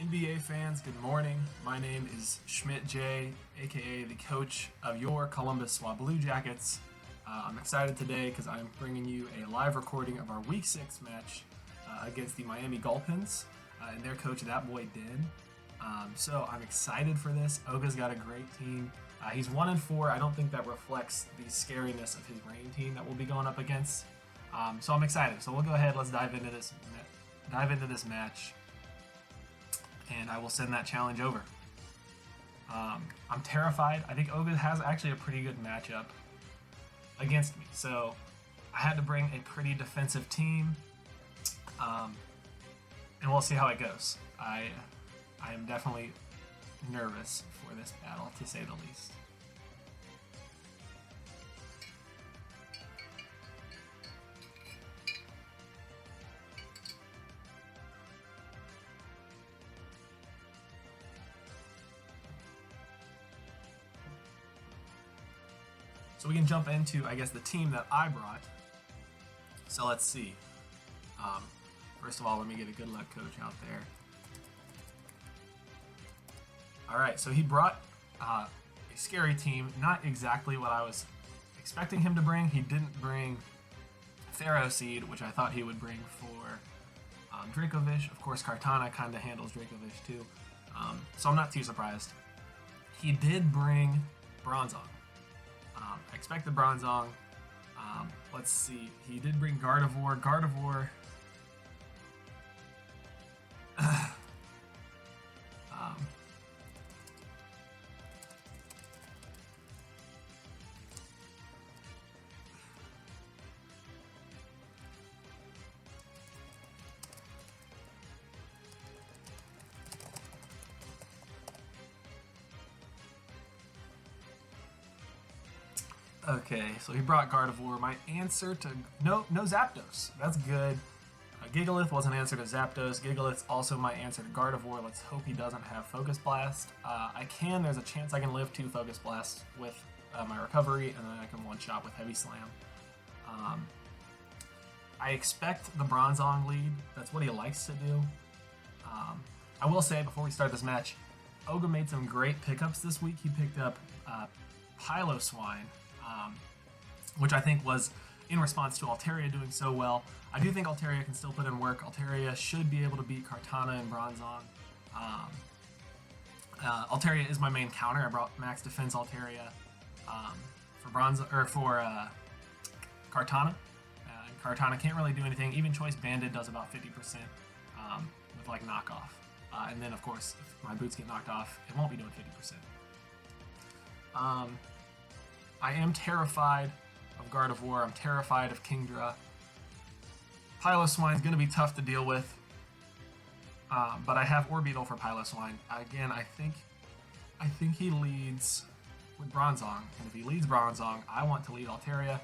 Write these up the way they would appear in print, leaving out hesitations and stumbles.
NBA fans, good morning. My name is Schmidt J, aka the coach of your Columbus Swablu Jackets. I'm excited today because I'm bringing you a live recording of our Week 6 match against the Miami Gulpins and their coach, that boy Den. So I'm excited for this. Oga's got a great team. He's 1-4. I don't think that reflects the scariness of his rain team that we'll be going up against. So I'm excited. So we'll go ahead. Let's dive into this match, and I will send that challenge over. I'm terrified. I think Oga has actually a pretty good matchup against me, so I had to bring a pretty defensive team, and we'll see how it goes. I am definitely nervous for this battle, to say the least. So we can jump into, I guess, the team that I brought. So let's see. First of all, let me get a good luck coach out there. All right, so he brought a scary team. Not exactly what I was expecting him to bring. He didn't bring Pharaoh Seed, which I thought he would bring for Dracovish. Of course, Kartana kind of handles Dracovish too. So I'm not too surprised. He did bring Bronzong. I expected Bronzong. Let's see. He did bring Gardevoir. Gardevoir. Okay, so he brought Gardevoir. My answer to no Zapdos. That's good. Gigalith was an answer to Zapdos. Gigalith's also my answer to Gardevoir. Let's hope he doesn't have Focus Blast. There's a chance I can live 2 Focus Blasts with my recovery, and then I can one-shot with Heavy Slam. I expect the Bronzong lead. That's what he likes to do. I will say, before we start this match, Oga made some great pickups this week. He picked up Piloswine, which I think was in response to Altaria doing so well. I do think Altaria can still put in work. Altaria should be able to beat Kartana and Bronzong. Altaria is my main counter. I brought Max Defense Altaria for Kartana. And Kartana can't really do anything. Even Choice Bandit does about 50% with like knockoff. And then of course, if my boots get knocked off, it won't be doing 50%. I am terrified of Gardevoir. I'm terrified of Kingdra. Piloswine is going to be tough to deal with, but I have Orbeetle for Piloswine. Again, I think he leads with Bronzong, and if he leads Bronzong, I want to lead Altaria.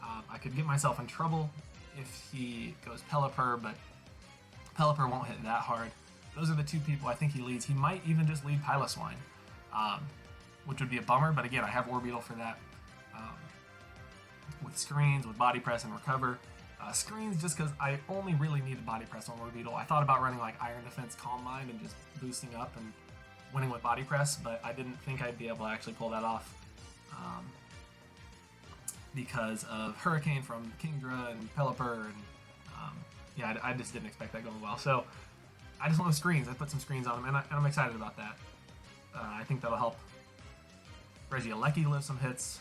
I could get myself in trouble if he goes Pelipper, but Pelipper won't hit that hard. Those are the 2 people I think he leads. He might even just lead Piloswine, which would be a bummer, but again, I have Orbeetle for that. With screens, with body press and recover. Screens just because I only really need the body press on Orbeetle. I thought about running like Iron Defense, Calm Mind, and just boosting up and winning with body press, but I didn't think I'd be able to actually pull that off because of Hurricane from Kingdra and Pelipper, and I just didn't expect that going well. So I just went with screens. I put some screens on them, and I'm excited about that. I think that'll help Regieleki live some hits.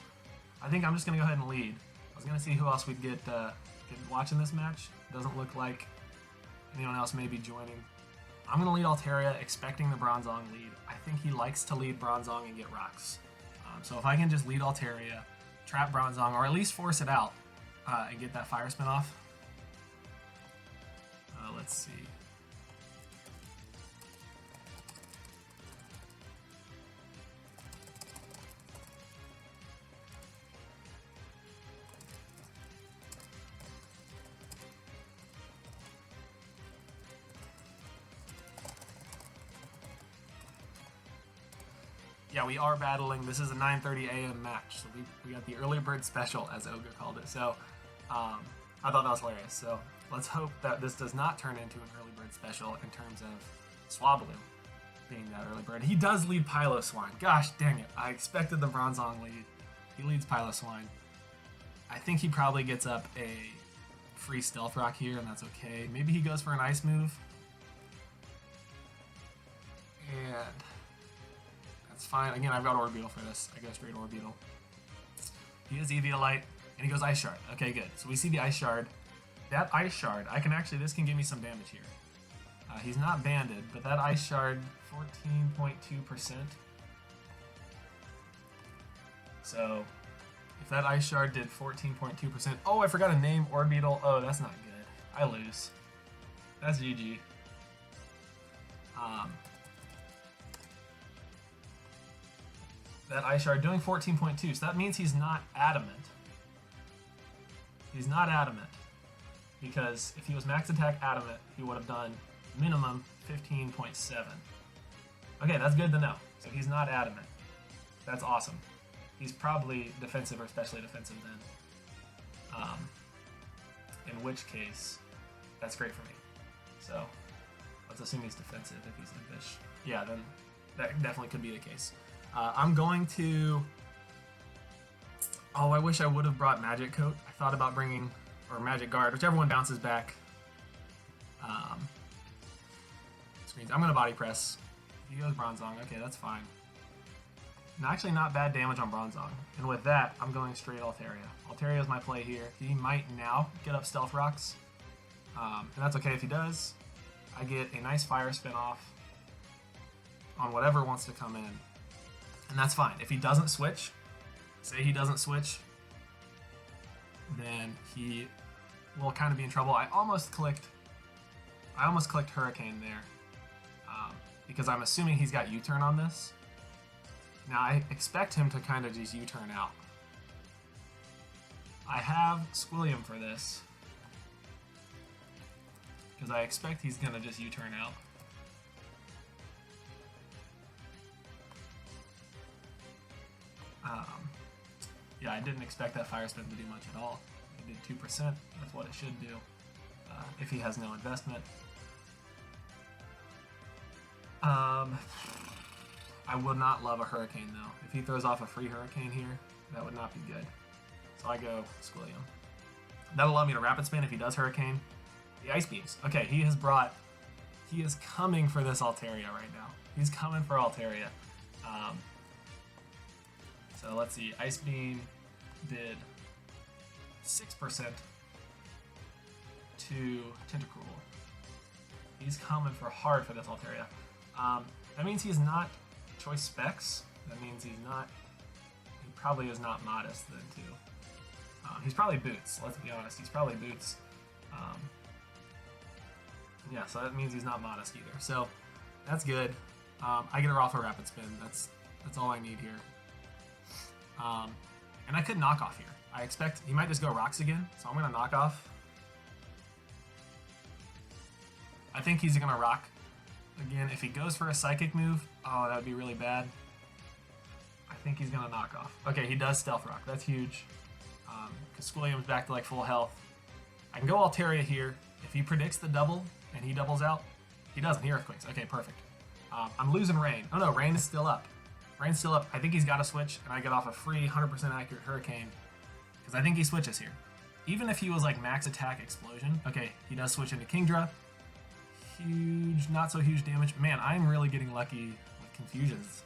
I think I'm just going to go ahead and lead. I was going to see who else we'd get watching this match. Doesn't look like anyone else may be joining. I'm going to lead Altaria, expecting the Bronzong lead. I think he likes to lead Bronzong and get rocks. So if I can just lead Altaria, trap Bronzong, or at least force it out, and get that Fire Spin off. Let's see. Yeah, we are battling. This is a 9:30 a.m. match, so we got the early bird special, as Oga called it. So I thought that was hilarious. So let's hope that this does not turn into an early bird special in terms of Swablu being that early bird. He does lead Piloswine. Gosh dang it. I expected the Bronzong lead. He leads Piloswine. I think he probably gets up a free Stealth Rock here, and that's okay. Maybe he goes for an Ice move. And that's fine. Again, I've got Orbeetle for this. I go straight Orbeetle. He has Eviolite, and he goes Ice Shard. Okay, good. So we see the Ice Shard. That Ice Shard, this can give me some damage here. He's not banded, but that Ice Shard, 14.2%. So, if that Ice Shard did 14.2%... Oh, I forgot to name Orbeetle. Oh, that's not good. I lose. That's GG. That Ice Shard doing 14.2, so that means he's not adamant. He's not adamant. Because if he was max attack adamant, he would have done minimum 15.7. Okay, that's good to know. So he's not adamant. That's awesome. He's probably defensive or especially defensive then. In which case, that's great for me. So let's assume he's defensive if he's impish. Yeah, then that definitely could be the case. I'm going to... Oh, I wish I would have brought Magic Coat. I thought about bringing... Or Magic Guard, whichever one bounces back. Screens. I'm going to Body Press. He goes Bronzong. Okay, that's fine. And actually not bad damage on Bronzong. And with that, I'm going straight Altaria. Altaria is my play here. He might now get up Stealth Rocks. And that's okay if he does. I get a nice Fire Spin off on whatever wants to come in. And that's fine. If he doesn't switch, say he doesn't switch, then he will kind of be in trouble. I almost clicked Hurricane there because I'm assuming he's got U-turn on this. Now I expect him to kind of just U-turn out. I have Squilliam for this because I expect he's going to just U-turn out. Yeah, I didn't expect that Fire Spin to do much at all. It did 2%. That's what it should do if he has no investment. I would not love a Hurricane, though. If he throws off a free Hurricane here, that would not be good. So I go Squilliam. That'll allow me to Rapid Spin if he does Hurricane. The Ice Beams. Okay, he is coming for this Altaria right now. He's coming for Altaria. So let's see, Ice Beam did 6% to Tentacruel. He's coming for hard for this Altaria. That means he's not Choice Specs. That means he probably is not Modest then too. He's probably Boots, let's be honest. He's probably Boots. Yeah, so that means he's not Modest either. So that's good. I get her off a Rapid Spin. That's all I need here. And I could knock off here. I expect he might just go Rocks again, so I'm going to knock off. I think he's going to Rock again. If he goes for a Psychic move, oh, that would be really bad. I think he's going to knock off. Okay, he does Stealth Rock. That's huge. Because Squilliam's back to like full health. I can go Altaria here. If he predicts the double and he doubles out, he doesn't. He Earthquakes. Okay, perfect. I'm losing Rain. Oh no, Rain is still up. Rain's still up. I think he's got to switch, and I get off a free 100% accurate Hurricane, because I think he switches here. Even if he was like max attack Explosion, okay, he does switch into Kingdra. Huge, not so huge damage. Man, I'm really getting lucky with Confusions.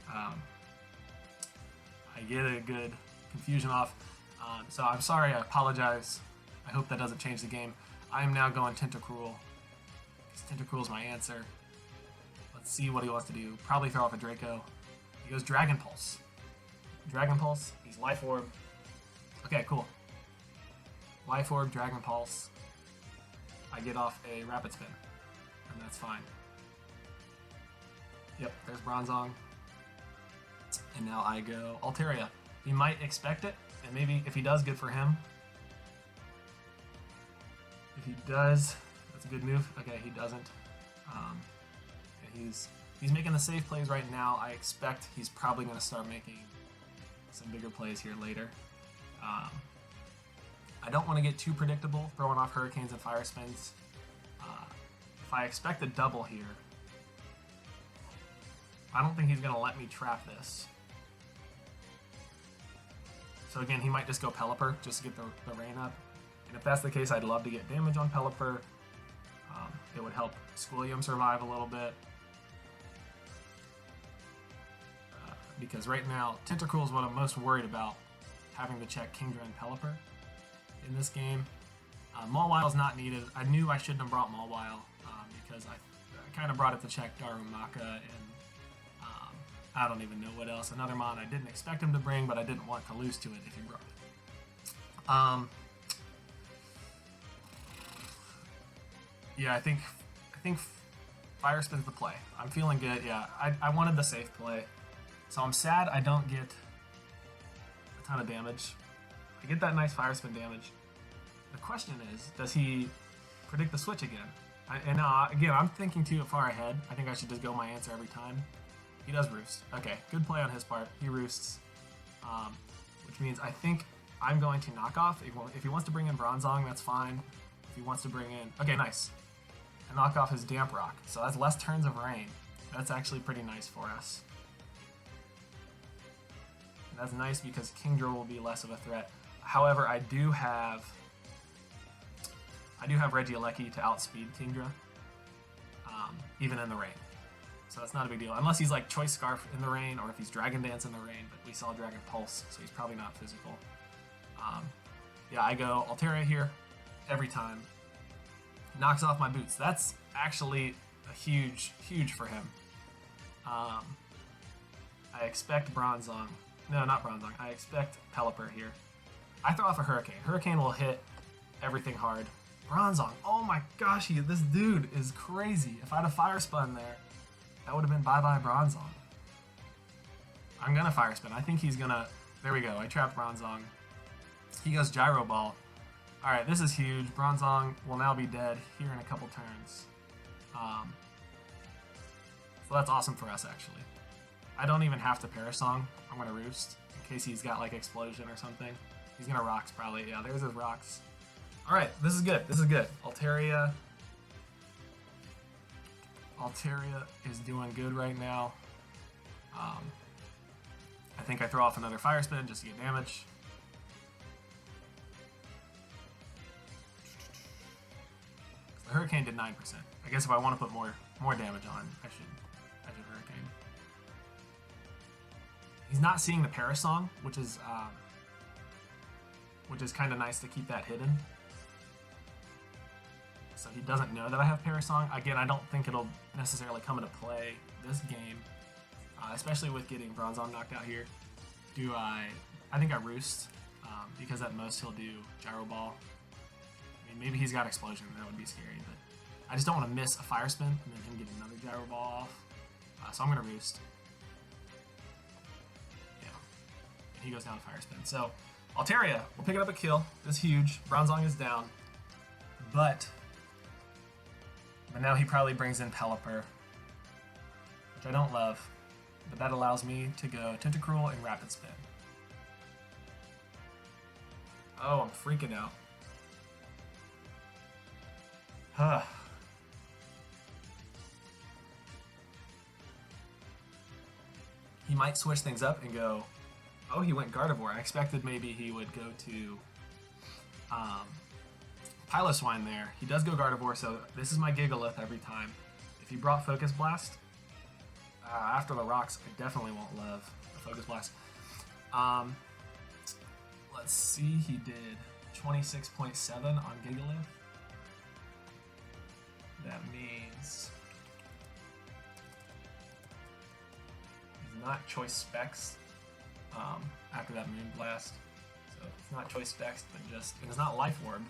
I get a good Confusion off. So I'm sorry, I apologize. I hope that doesn't change the game. I am now going Tentacruel, because Tentacruel is my answer. Let's see what he wants to do. Probably throw off a Draco. He goes Dragon Pulse. Dragon Pulse, he's Life Orb. Okay, cool. Life Orb, Dragon Pulse. I get off a Rapid Spin, and that's fine. Yep, there's Bronzong. And now I go Altaria. He might expect it, and maybe if he does, good for him. If he does, that's a good move. Okay, he doesn't. He's making the safe plays right now. I expect he's probably going to start making some bigger plays here later. I don't want to get too predictable, throwing off Hurricanes and Fire Spins. If I expect a double here, I don't think he's going to let me trap this. So again, he might just go Pelipper just to get the rain up. And if that's the case, I'd love to get damage on Pelipper. It would help Squilliam survive a little bit. Because right now, Tentacruel is what I'm most worried about, having to check Kingdra and Pelipper in this game. Mawile is not needed. I knew I shouldn't have brought Mawile because I kind of brought it to check Darumaka and I don't even know what else. Another mon I didn't expect him to bring, but I didn't want to lose to it if he brought it. Yeah, I think Fire Spin's the play. I'm feeling good. Yeah, I wanted the safe play. So I'm sad I don't get a ton of damage. I get that nice Fire Spin damage. The question is, does he predict the switch again? Again, I'm thinking too far ahead. I think I should just go my answer every time. He does roost. Okay, good play on his part. He roosts, which means I think I'm going to knock off. If he wants to bring in Bronzong, that's fine. If he wants to bring in... Okay, nice. And knock off his Damp Rock. So that's less turns of rain. That's actually pretty nice for us. And that's nice because Kingdra will be less of a threat. However, I do have Regieleki to outspeed Kingdra, even in the rain. So that's not a big deal. Unless he's like Choice Scarf in the rain, or if he's Dragon Dance in the rain, but we saw Dragon Pulse, so he's probably not physical. Yeah, I go Altaria here every time. Knocks off my boots. That's actually a huge for him. I expect Bronzong. No, not Bronzong. I expect Pelipper here. I throw off a Hurricane. Hurricane will hit everything hard. Bronzong. Oh my gosh, this dude is crazy. If I had a Fire Spin there, that would have been bye-bye Bronzong. I'm going to Fire Spin. I think he's going to... There we go. I trapped Bronzong. He goes Gyro Ball. Alright, this is huge. Bronzong will now be dead here in a couple turns. So that's awesome for us, actually. I don't even have to Parasong. I'm going to Roost in case he's got like Explosion or something. He's going to Rocks probably. Yeah, there's his Rocks. Alright, this is good. This is good. Altaria is doing good right now. I think I throw off another Fire Spin just to get damage. The Hurricane did 9%. I guess if I want to put more damage on, I should Hurricane. He's not seeing the Parasong, which is kind of nice to keep that hidden. So he doesn't know that I have Parasong. Again, I don't think it'll necessarily come into play this game, especially with getting Bronzong knocked out here. I think I Roost, because at most he'll do Gyro Ball. I mean, maybe he's got Explosion, that would be scary, but I just don't want to miss a Fire Spin and then him get another Gyro Ball off. So I'm going to Roost. Yeah. And he goes down to Fire Spin. So Altaria will pick it up a kill. It's huge. Bronzong is down. But now he probably brings in Pelipper, which I don't love. But that allows me to go Tentacruel and Rapid Spin. Oh, I'm freaking out. Huh. He might switch things up and go, oh, he went Gardevoir. I expected maybe he would go to Piloswine there. He does go Gardevoir, so this is my Gigalith every time. If he brought Focus Blast, after the rocks, I definitely won't love the Focus Blast. Let's see, he did 26.7 on Gigalith. That means he's not Choice Specs after that Moon Blast. So it's not Choice Specs, but and it's not Life Orb.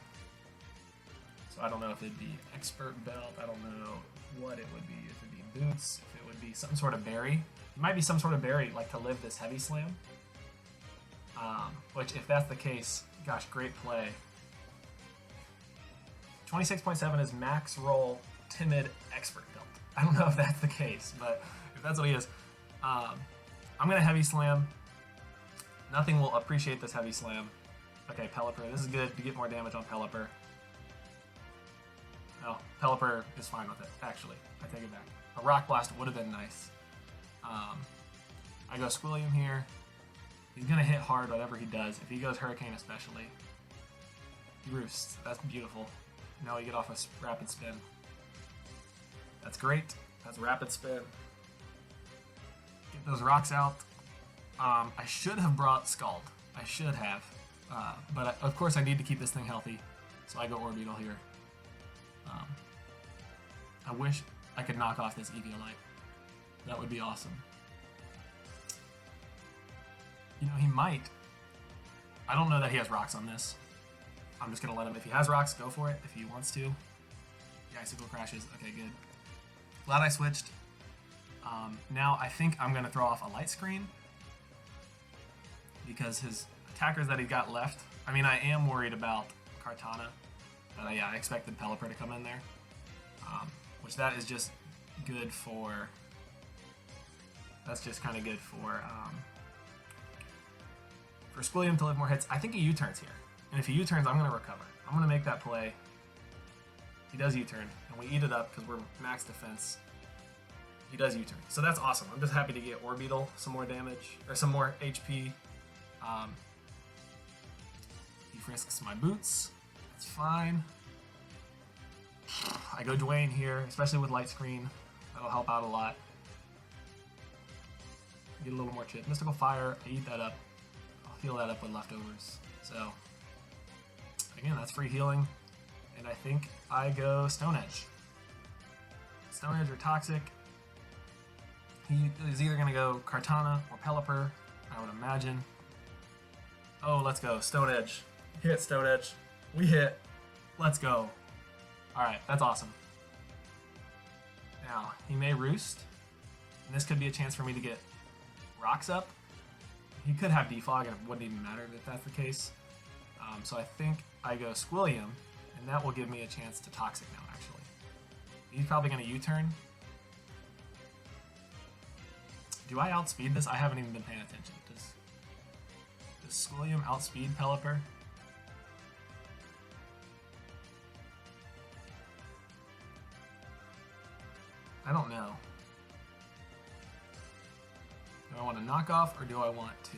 So I don't know if it'd be Expert Belt, I don't know what it would be. If it'd be Boots, if it would be some sort of berry. It might be some sort of berry, like to live this Heavy Slam. Which, if that's the case, gosh, great play. 26.7 is max roll timid expert build. I don't know if that's the case, but if that's what he is, I'm going to Heavy Slam. Nothing will appreciate this Heavy Slam. Okay, Pelipper. This is good to get more damage on Pelipper. Oh, Pelipper is fine with it, actually. I take it back. A Rock Blast would have been nice. I go Squilliam here. He's going to hit hard whatever he does. If he goes Hurricane especially. He roosts. That's beautiful. Now we get off a rapid spin. That's great. That's rapid spin. Get those rocks out. I should have brought Scald. I should have. But of course I need to keep this thing healthy. So I go Orbeetle here. I wish I could knock off this Eviolite. That would be awesome. You know, he might. I don't know that he has rocks on this. I'm just going to let him. If he has rocks, go for it. If he wants to. The Icicle crashes. Okay, good. Glad I switched. Now I think I'm going to throw off a Light Screen. Because his attackers that he got left. I mean, I am worried about Kartana. But yeah, I expected Pelipper to come in there. Which that is just good for... That's just kind of good for Squilliam to live more hits. I think he U-turns here. And if he U-turns, I'm going to recover. I'm going to make that play. He does U-turn. And we eat it up because we're max defense. He does U-turn. So that's awesome. I'm just happy to get Orbeetle some more damage. Or some more HP. He frisks my boots. That's fine. I go Dwayne here, especially with Light Screen. That'll help out a lot. Get a little more chip. Mystical Fire, I eat that up. I'll heal that up with leftovers. So, again, that's free healing. And I think I go Stone Edge. Stone Edge or Toxic. He is either going to go Kartana or Pelipper, I would imagine. Oh, let's go. Stone Edge. Hit Stone Edge. We hit. Let's go. Alright, that's awesome. Now, he may Roost. And this could be a chance for me to get rocks up. He could have Defog and it wouldn't even matter if that's the case. So I think I go Squilliam, and that will give me a chance to Toxic now, actually. He's probably going to U-turn. Do I outspeed this? I haven't even been paying attention. Does Squilliam outspeed Pelipper? I don't know. Do I want to knock off or do I want to...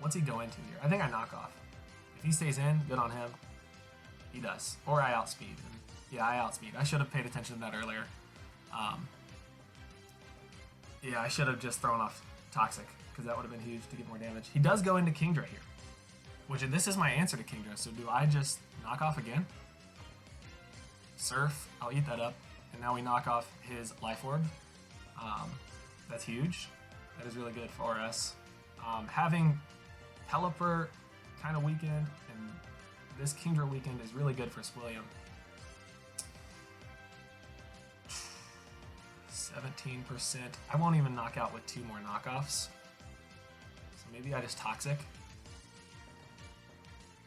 What's he go into here? I think I knock off. If he stays in, good on him. He does. Or I outspeed. And yeah, I outspeed. I should have paid attention to that earlier. Yeah, I should have just thrown off Toxic, because that would have been huge to get more damage. He does go into Kingdra here. Which, this is my answer to Kingdra, so do I just knock off again? Surf, I'll eat that up. And now we knock off his Life Orb. That's huge. That is really good for us. Having Pelipper kind of weakened and this Kingdra weakened is really good for Squilliam. 17%. I won't even knock out with 2 more knockoffs. So maybe I just Toxic.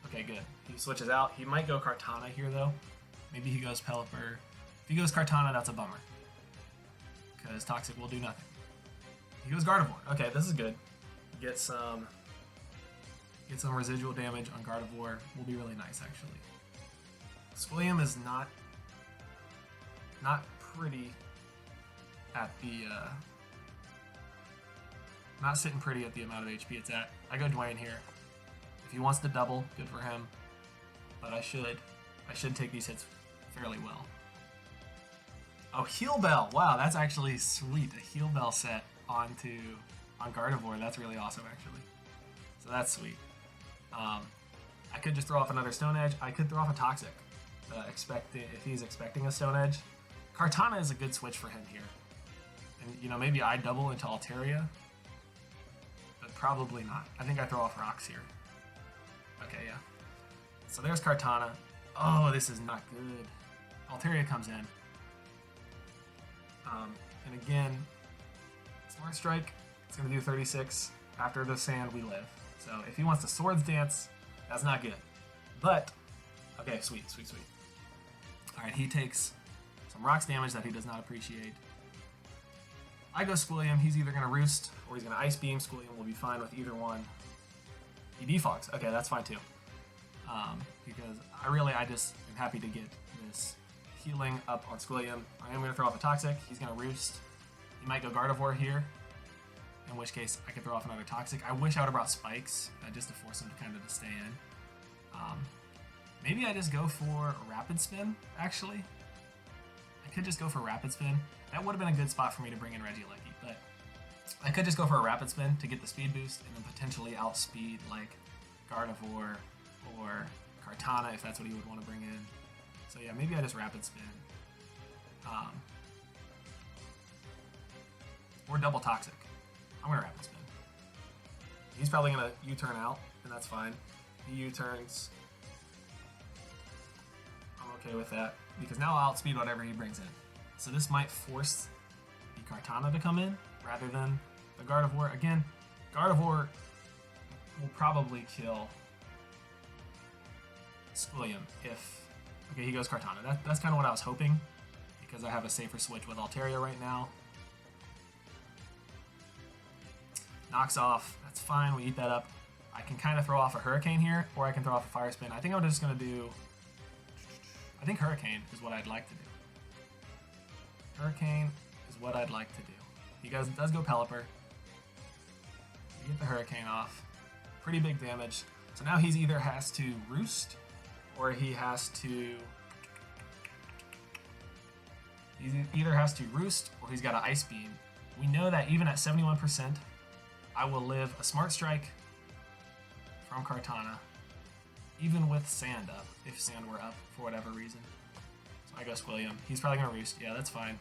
Okay, good. He switches out. He might go Kartana here, though. Maybe he goes Pelipper. If he goes Kartana, that's a bummer. Because Toxic will do nothing. He goes Gardevoir. Okay, this is good. Get some residual damage on Gardevoir. Will be really nice, actually. Squilliam is not pretty at the... not sitting pretty at the amount of HP it's at. I go Dwayne here. If he wants to double, good for him. But I should take these hits fairly well. Oh, Heal Bell! Wow, that's actually sweet. A Heal Bell set on Gardevoir. That's really awesome, actually. So that's sweet. I could just throw off another Stone Edge. I could throw off a Toxic, if he's expecting a Stone Edge. Kartana is a good switch for him here. And, you know, maybe I double into Altaria, but probably not. I think I throw off rocks here. Okay, yeah. So there's Kartana. Oh, this is not good. Altaria comes in. And again, Smart Strike, it's going to do 36. After the sand, we live. So if he wants to Swords Dance, that's not good. But, okay, sweet, sweet, sweet. Alright, he takes some rocks damage that he does not appreciate. I go Squilliam. He's either going to Roost or he's going to Ice Beam. Squilliam will be fine with either one. He defogs. Okay, that's fine too. Because I just am happy to get this healing up on Squilliam. I am going to throw off a Toxic. He's going to Roost. He might go Gardevoir here, in which case I could throw off another Toxic. I wish I would have brought Spikes, just to force him to kind of stay in. Maybe I just go for a Rapid Spin, actually. I could just go for Rapid Spin. That would have been a good spot for me to bring in Regieleki, but I could just go for a Rapid Spin to get the speed boost and then potentially outspeed like Gardevoir or Kartana if that's what he would want to bring in. So yeah, maybe I just Rapid Spin. Or double Toxic. I'm going to Rapid Spin. He's probably going to U-turn out, and that's fine. He U-turns. I'm okay with that, because now I'll outspeed whatever he brings in. So this might force the Kartana to come in, rather than the Gardevoir. Again, Gardevoir will probably kill Squilliam if... Okay, he goes Kartana. That's kind of what I was hoping, because I have a safer switch with Altaria right now. Knocks off. That's fine. We eat that up. I can kind of throw off a Hurricane here, or I can throw off a Fire Spin. I think I'm just going to do... I think Hurricane is what I'd like to do. Hurricane is what I'd like to do. He does go Pelipper. We get the Hurricane off. Pretty big damage. So now he's either has to Roost, or he has to... He either has to Roost, or he's got an Ice Beam. We know that even at 71%, I will live a Smart Strike from Kartana, even with Sand up, if Sand were up for whatever reason. So I go Squilliam. He's probably going to Roost. Yeah, that's fine.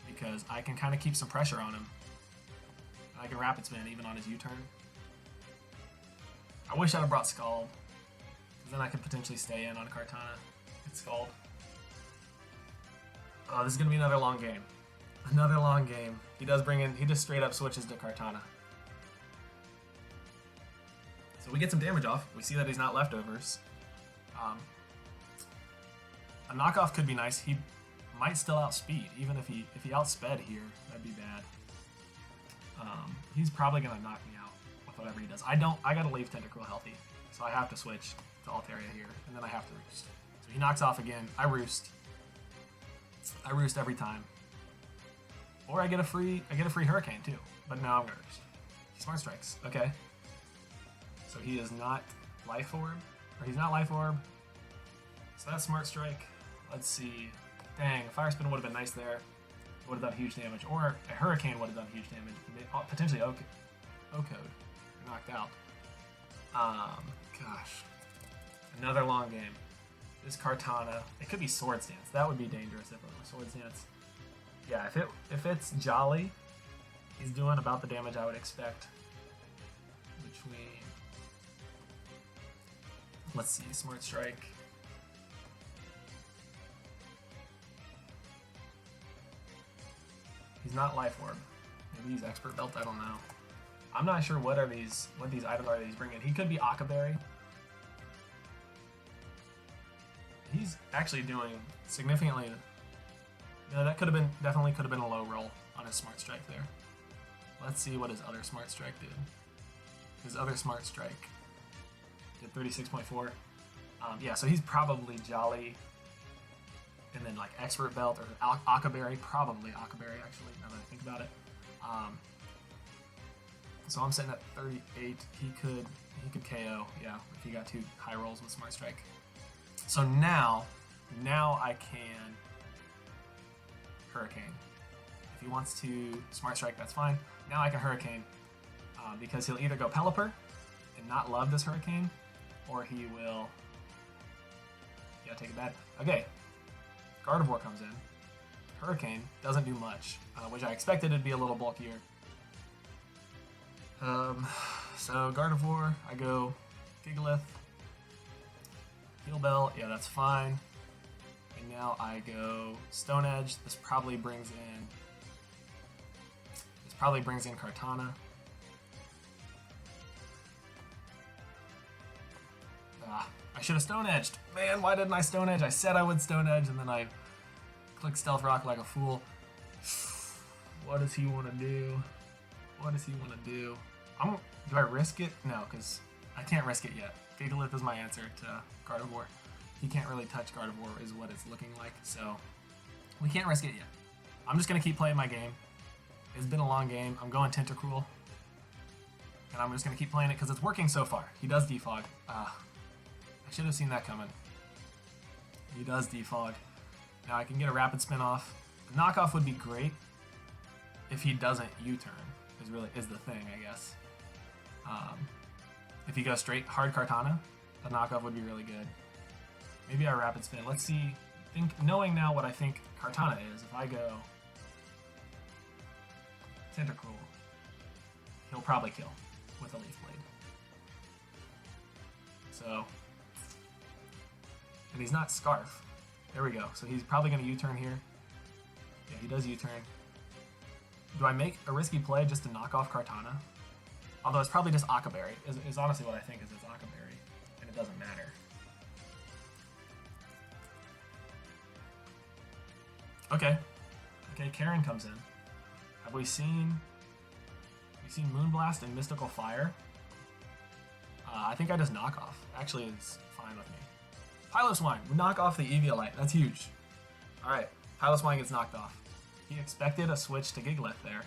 Because I can kind of keep some pressure on him. I can Rapid Spin even on his U-turn. I wish I'd have brought Scald, because then I could potentially stay in on Kartana. It's Scald. Oh, this is going to be another long game. Another long game. He does bring in, he just straight up switches to Kartana. So we get some damage off. We see that he's not leftovers. A knockoff could be nice. He might still outspeed, even if he outsped here, that'd be bad. He's probably gonna knock me out with whatever he does. I gotta leave Tentacruel healthy, so I have to switch to Altaria here, and then I have to Roost. So he knocks off again. I Roost. I Roost every time. Or I get a free Hurricane too, but now I'm gonna Roost. He Smart Strikes. Okay. So he is not Life Orb, or he's not Life Orb. So that's Smart Strike. Let's see. Dang, a Fire Spin would have been nice there. Would have done huge damage, or a Hurricane would have done huge damage. Potentially O-Code. Knocked out. Gosh. Another long game. This Kartana. It could be Swords Dance. That would be dangerous if it were Swords Dance. Yeah, if it's Jolly, he's doing about the damage I would expect. Between... Let's see, Smart Strike. He's not Life Orb. Maybe he's Expert Belt, I don't know. I'm not sure what these items are that he's bringing. He could be Akaberry. He's actually doing significantly... No, that definitely could have been a low roll on his Smart Strike there. Let's see what his other Smart Strike did. His other Smart Strike did 36.4. Yeah, so he's probably Jolly, and then like Expert Belt or Akaberry, probably Akaberry actually, now that I think about it. So I'm sitting at 38. He could KO, yeah, if he got 2 high rolls with Smart Strike. So now I can Hurricane. If he wants to Smart Strike, that's fine. Now I can Hurricane, because he'll either go Pelipper and not love this Hurricane, or he will... Yeah, take it back. Okay, Gardevoir comes in. Hurricane doesn't do much, which I expected it'd be a little bulkier. So Gardevoir, I go Gigalith, Heal Bell, yeah, that's fine. And now I go Stone Edge. This probably brings in Kartana. I should have Stone Edged. Man, why didn't I Stone Edge? I said I would Stone Edge, and then I clicked Stealth Rock like a fool. What does he want to do? What does he want to do? Do I risk it? No, because I can't risk it yet. Gigalith is my answer to Gardevoir. He can't really touch Gardevoir is what it's looking like, so We can't risk it yet. I'm just going to keep playing my game. It's been a long game. I'm going Tentacruel. And I'm just going to keep playing it because it's working so far. He does defog. I should have seen that coming. He does defog. Now I can get a rapid spin off. The knockoff would be great if he doesn't U-turn. Is the thing, I guess. If he goes straight hard Kartana, the knockoff would be really good. Maybe I rapid spin. Let's see. Knowing now what I think Kartana is, if I go Tentacruel, he'll probably kill with a Leaf Blade. So, and he's not Scarf. There we go. So he's probably going to U-turn here. Yeah, he does U-turn. Do I make a risky play just to knock off Kartana? Although it's probably just Akaberry, is honestly what I think is it's Akaberry, and it doesn't matter. Okay, Karen comes in. Have we seen Moonblast and Mystical Fire? I think I just knock off. Actually, it's fine with me. Piloswine, we knock off the Eviolite. That's huge. Alright, Piloswine gets knocked off. He expected a switch to Gigalith there,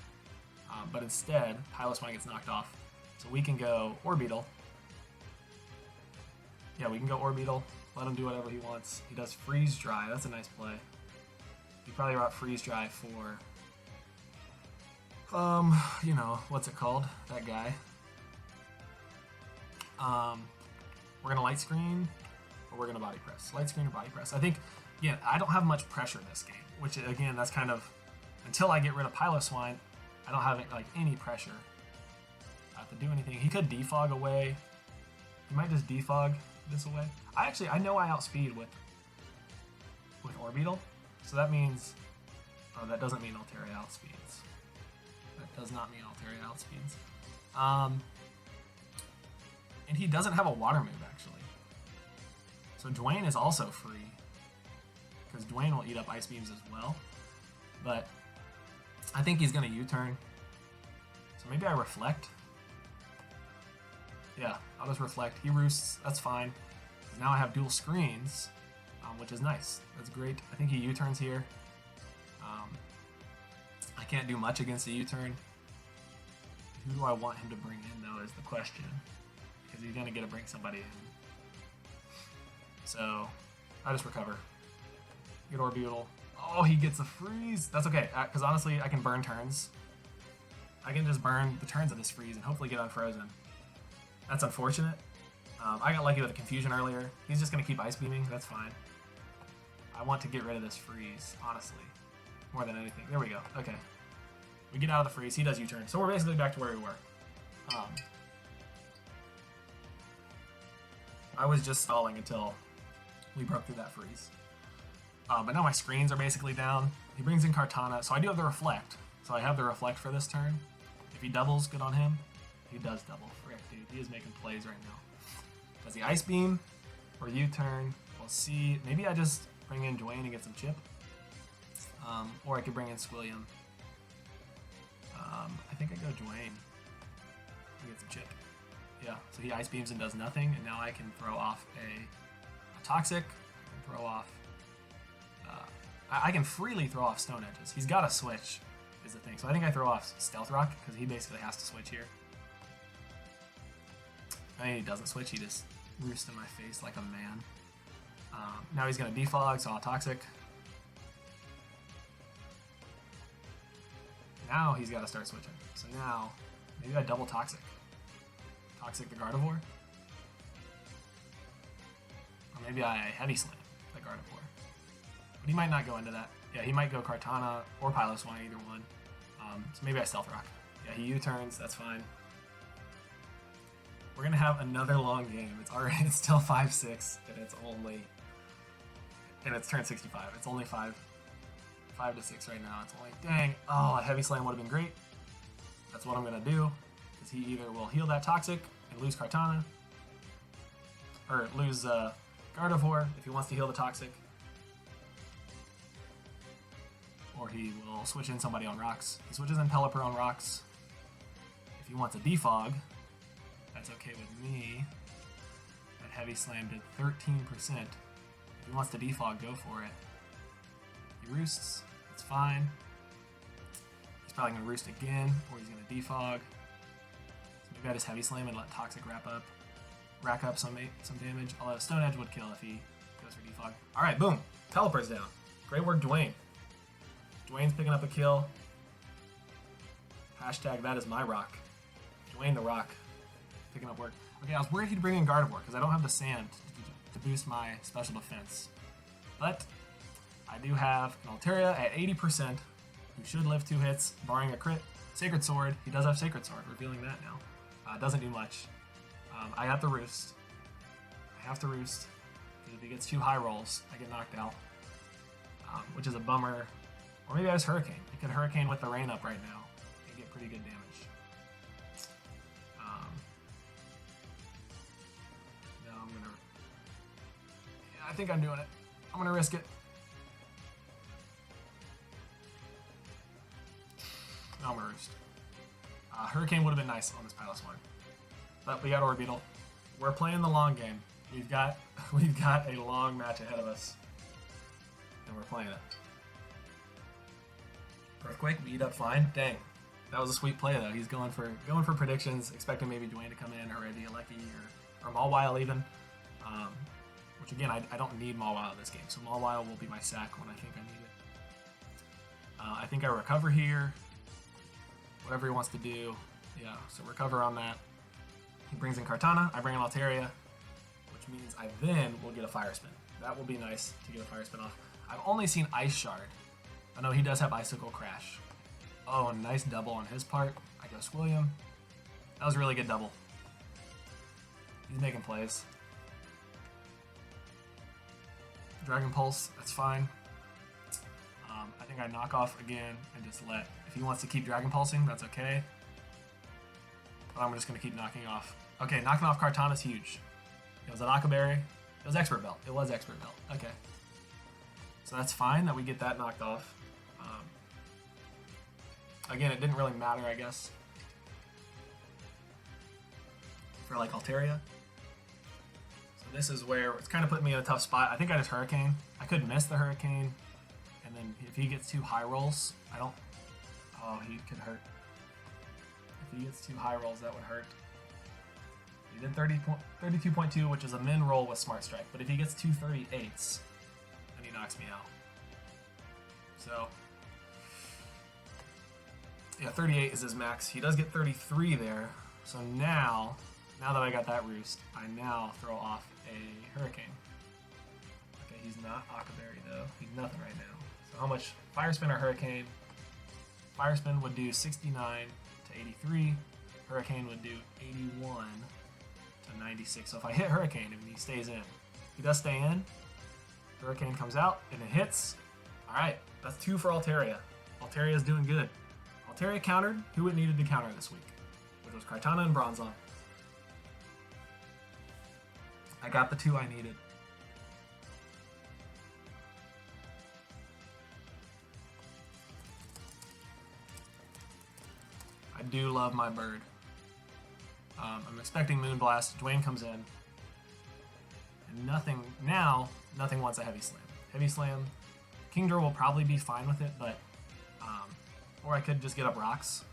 but instead, Piloswine gets knocked off. So we can go Orbeetle. Yeah, we can go Orbeetle. Let him do whatever he wants. He does Freeze Dry. That's a nice play. He probably brought Freeze Dry for, you know, what's it called? That guy. We're gonna Light Screen, or we're gonna Body Press. Light Screen or Body Press. I think, again, I don't have much pressure in this game, which, again, that's kind of, until I get rid of Piloswine, I don't have, like, any pressure to do anything. He could defog away. He might just defog this away. I know I outspeed with Orbeetle, so that means, oh, that doesn't mean Altaria outspeeds. That does not mean Altaria outspeeds. And he doesn't have a water move, actually. So Dwayne is also free, because Dwayne will eat up Ice Beams as well. But I think he's going to U-turn. So maybe I Reflect. Yeah, I'll just Reflect. He roosts. That's fine. Now I have dual screens, which is nice. That's great. I think he U-turns here. I can't do much against the U-turn. Who do I want him to bring in, though, is the question. Because he's going to get to bring somebody in. So, I just recover. Get Orbeetle. Oh, he gets a freeze. That's okay, because honestly, I can burn turns. I can just burn the turns of this freeze and hopefully get unfrozen. That's unfortunate. I got lucky with a confusion earlier. He's just going to keep Ice Beaming. That's fine. I want to get rid of this freeze, honestly. More than anything. There we go. Okay. We get out of the freeze. He does U-turn. So we're basically back to where we were. I was just stalling until we broke through that freeze. But now my screens are basically down. He brings in Kartana. So I do have the Reflect. So I have the Reflect for this turn. If he doubles, good on him. He does double. Frick, dude. He is making plays right now. Does he Ice Beam or U-turn? We'll see. Maybe I just bring in Dwayne and get some chip. Or I could bring in Squilliam. I think I go Dwayne and get some chip. Yeah, so he Ice Beams and does nothing, and now I can throw off a Toxic. I can throw off... I can freely throw off Stone Edges. He's got to switch, is the thing. So I think I throw off Stealth Rock, because he basically has to switch here. I mean, he doesn't switch, he just roosts in my face like a man. Now he's going to defog, so I'll Toxic. Now he's got to start switching. So now, maybe I double Toxic. Toxic the Gardevoir. Or maybe I Heavy Slam the Gardevoir. But he might not go into that. Yeah, he might go Kartana or Piloswine, either one. So maybe I Stealth Rock. Yeah, he U-turns, that's fine. We're going to have another long game. It's still 5-6, and it's turn 65. It's only 5 to 6 right now. It's only, dang, oh, a Heavy Slam would have been great. That's what I'm going to do, because he either will heal that Toxic and lose Kartana, or lose Gardevoir if he wants to heal the Toxic, or he will switch in somebody on rocks. He switches in Pelipper on rocks. If he wants a defog, that's okay with me. That Heavy Slam did 13%. If he wants to defog, go for it. He roosts. That's fine. He's probably going to roost again, or he's going to defog. So maybe I just heavy slam and let Toxic rack up some damage. Although Stone Edge would kill if he goes for defog. All right, boom. Teleport's down. Great work, Dwayne. Dwayne's picking up a kill. Hashtag that is my rock. Dwayne the Rock. Picking up work. Okay, I was worried he'd bring in Gardevoir because I don't have the sand to boost my special defense. But I do have an Altaria at 80%, who should live 2 hits, barring a crit. Sacred Sword. He does have Sacred Sword, revealing that now. Doesn't do much. I have to roost. Because if he gets 2 high rolls, I get knocked out. Which is a bummer. Or maybe I just Hurricane. I could Hurricane with the rain up right now and get pretty good damage. No, I'm gonna... Yeah, I think I'm doing it. I'm gonna risk it. No, I'm gonna roost. Hurricane would have been nice on this Pilot one. But we got Orbeetle. We're playing the long game. We've got a long match ahead of us. And we're playing it. Earthquake, we eat up fine. Dang. That was a sweet play though. He's going for predictions, expecting maybe Dwayne to come in or maybe Alecki or Mawile even. Which again, I don't need Mawile this game, so Mawile will be my sack when I think I need it. I think I recover here. Whatever he wants to do. Yeah, so recover on that. He brings in Kartana, I bring in Altaria, which means I then will get a Fire Spin. That will be nice to get a Fire Spin off. I've only seen Ice Shard. I know he does have Icicle Crash. Oh, a nice double on his part. I go Squilliam. That was a really good double. He's making plays. Dragon Pulse, that's fine. I think I knock off again and just let... If he wants to keep Dragon Pulsing, that's okay. But I'm just going to keep knocking off. Okay, knocking off Kartana is huge. It was a Knockaberry. Berry. It was Expert Belt. It was Expert Belt. Okay. So that's fine that we get that knocked off. Again, it didn't really matter, I guess. For like Altaria. So this is where it's kind of putting me in a tough spot. I think I just Hurricane. I could miss the Hurricane. And then if he gets 2 high rolls, I don't... Oh, he could hurt. If he gets 2 high rolls, that would hurt. He did 32.2, which is a min roll with Smart Strike. But if he gets 2 38s, then he knocks me out. So, yeah, 38 is his max. He does get 33 there. So now that I got that roost, I now throw off a Hurricane. Okay, he's not Ockaberry though. He's nothing right now. So how much Fire Spin or Hurricane? Fire Spin would do 69 to 83. Hurricane would do 81 to 96. So if I hit Hurricane and he stays in, he does stay in. Hurricane comes out and it hits. All right, that's 2 for Altaria. Altaria is doing good. Altaria countered who it needed to counter this week, which was Kartana and Bronzong. I got the 2 I needed. I do love my bird. I'm expecting Moonblast. Dwayne comes in. And nothing wants a Heavy Slam. Heavy Slam. Kingdra will probably be fine with it, but... or I could just get up rocks.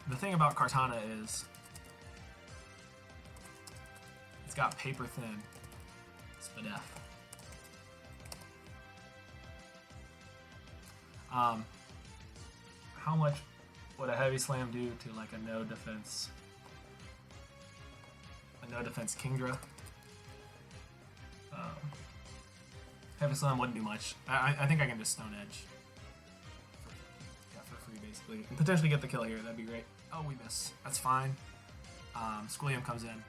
The thing about Kartana is... it's got paper thin Spadef. How much would a Heavy Slam do to like a no defense Kingdra? Heavy Slam wouldn't do much. I think I can just Stone Edge. For free basically. And potentially get the kill here, that'd be great. Oh, we miss. That's fine. Squilliam comes in.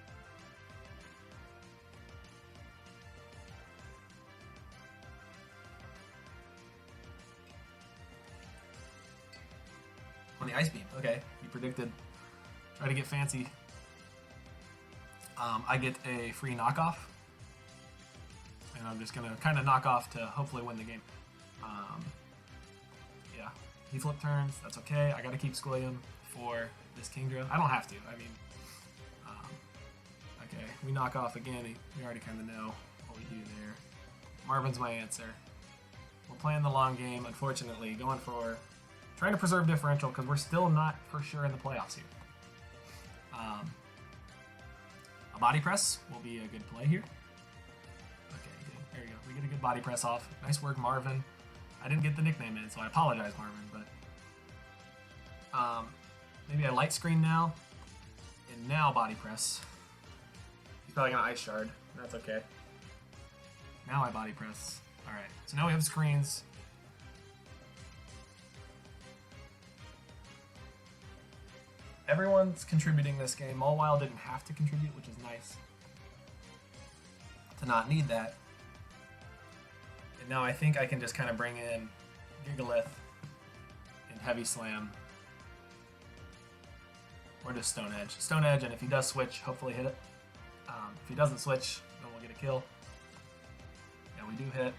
On the Ice Beam, okay. You predicted. Try to get fancy. I get a free knockoff. And I'm just going to kind of knock off to hopefully win the game. Yeah. He flip turns. That's okay. I got to keep Squilliam for this Kingdra. I don't have to. I mean, okay. We knock off again. We already kind of know what we do there. Marvin's my answer. We're playing the long game, unfortunately. Going for... trying to preserve differential because we're still not for sure in the playoffs here. A body press will be a good play here. Okay, good. There you go. We get a good body press off. Nice work, Marvin. I didn't get the nickname in, so I apologize, Marvin. But maybe a light screen now, and now body press. He's probably gonna ice shard. That's okay. Now I body press. All right. So now we have screens. Everyone's contributing this game. Mulwild didn't have to contribute, which is nice to not need that. And now I think I can just kind of bring in Gigalith and Heavy Slam. Or just Stone Edge. Stone Edge, and if he does switch, hopefully hit it. If he doesn't switch, then we'll get a kill. Yeah, we do hit.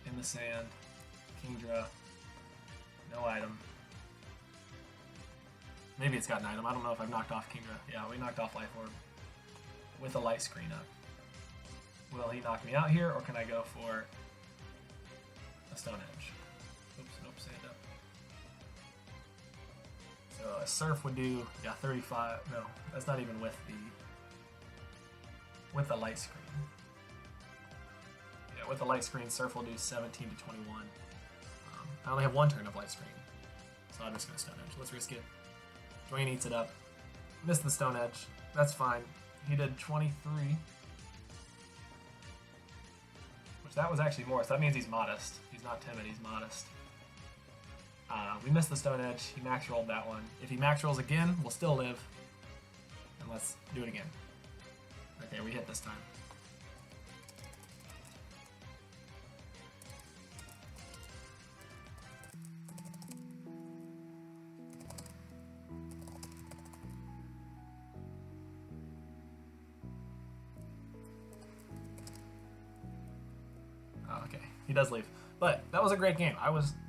In the sand. Kingdra. No item. Maybe it's got an item. I don't know if I've knocked off Kingdra. Yeah, we knocked off Life Orb with a light screen up. Will he knock me out here, or can I go for a Stone Edge? Oops, nope, sand up. So a Surf would do, yeah, 35. No, that's not even with the light screen. Yeah, with the light screen, Surf will do 17 to 21. I only have one turn of light screen, so I'm just gonna Stone Edge. Let's risk it. Dwayne eats it up. Missed the Stone Edge. That's fine. He did 23. Which that was actually more, so that means he's modest. He's not timid, he's modest. We missed the Stone Edge. He max rolled that one. If he max rolls again, we'll still live. And let's do it again. Okay, we hit this time. Okay, he does leave. But that was a great game.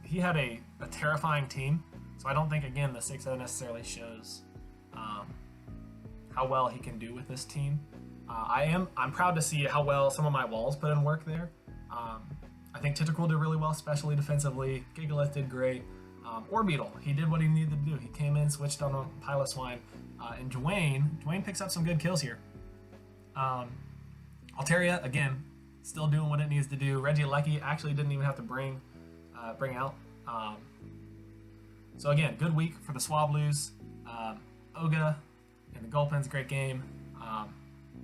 He had a terrifying team, so I don't think, again, the 6-0 necessarily shows how well he can do with this team. I'm proud to see how well some of my walls put in work there. I think Tentacool did really well, especially defensively. Gigalith did great. Orbeetle, he did what he needed to do. He came in, switched on a Piloswine. And Dwayne picks up some good kills here. Altaria, again, still doing what it needs to do. Regieleki actually didn't even have to bring out. So again, good week for the Swablus. Oga and the Gulpins, great game.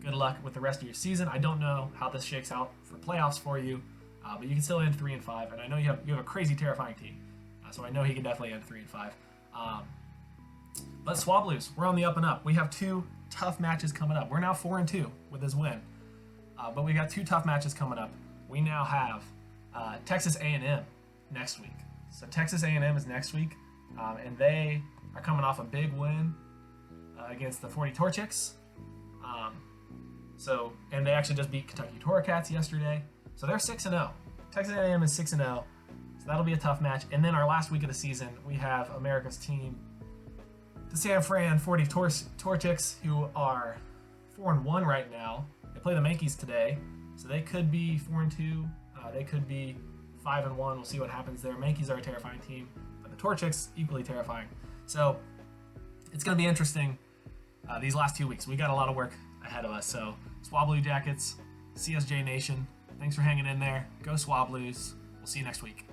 Good luck with the rest of your season. I don't know how this shakes out for playoffs for you, but you can still end 3-5, and I know you have a crazy, terrifying team. So I know he can definitely end 3-5. But Swablus, we're on the up and up. We have 2 tough matches coming up. We're now 4-2 with this win. But we got 2 tough matches coming up. We now have Texas A&M next week. So Texas A&M is next week, and they are coming off a big win against the 40 Torchics. And they actually just beat Kentucky Torcats yesterday. So they're 6-0. Texas A&M is 6-0. So that'll be a tough match. And then our last week of the season, we have America's team, the San Fran 40 Torchics, who are 4-1 right now. They play the Mankeys today, so they could be 4-2. They could be 5-1. We'll see what happens there. Mankeys are a terrifying team, but the Torchics equally terrifying. So it's going to be interesting these last 2 weeks. We got a lot of work ahead of us. So Swablu Jackets, CSJ Nation, thanks for hanging in there. Go Swablus. We'll see you next week.